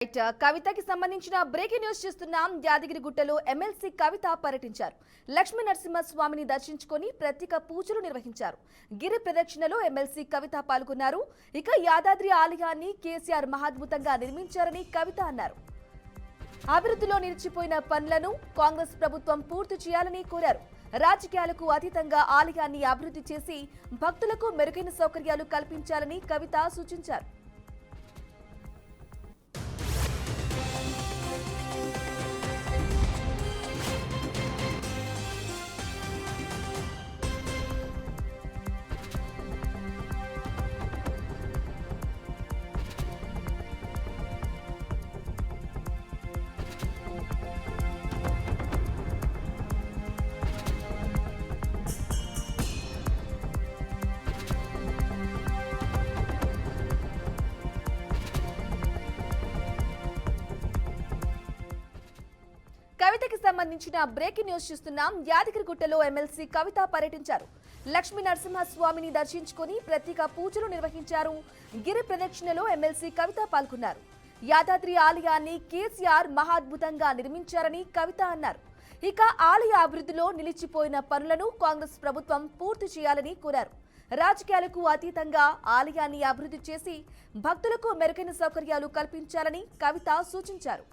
కవితకి సంబంధించిన breaking news చూస్తున్నాం. యాదగిరిగుట్టలో MLC కవిత పర్యటించారు. లక్ష్మీ నరసింహస్వామిని దర్శించుకొని ప్రత్యేక పూజలు నిర్వహించారు. గిరి ప్రదక్షిణలో ఎమ్మెల్సీ కవిత పాల్గొన్నారు. ఇక యాదాద్రి ఆలయాన్ని కేసీఆర్ మహాద్భుతంగా నిర్మించారని కవిత అన్నారు. అభివృద్ధిలో నిలిచిపోయిన పనులను కాంగ్రెస్ ప్రభుత్వం పూర్తి చేయాలని కోరారు. రాజకీయాలకు అతీతంగా ఆలయాన్ని అభివృద్ధి చేసి భక్తులకు మెరుగైన సౌకర్యాలు కల్పించాలని కవిత సూచించారు. కవితకి సంబంధించిన బ్రేకింగ్ న్యూస్ చూస్తున్నాం. యాదగిరిగుట్టలో ఎమ్మెల్సీ కవిత పర్యటించారు. లక్ష్మీ నరసింహస్వామిని దర్శించుకొని ప్రత్యేక పూజలు నిర్వహించారు. గిరి ప్రదక్షిణలో ఎమ్మెల్సీ కవిత పాల్గొన్నారు. యాదాద్రి ఆలయాన్ని కేసీఆర్ మహాద్భుతంగా నిర్మించారని కవిత అన్నారు. ఇక ఆలయ అభివృద్ధిలో నిలిచిపోయిన పనులను కాంగ్రెస్ ప్రభుత్వం పూర్తి చేయాలని కోరారు. రాజకీయాలకు అతీతంగా ఆలయాన్ని అభివృద్ధి చేసి భక్తులకు మెరుగైన సౌకర్యాలు కల్పించాలని కవిత సూచించారు.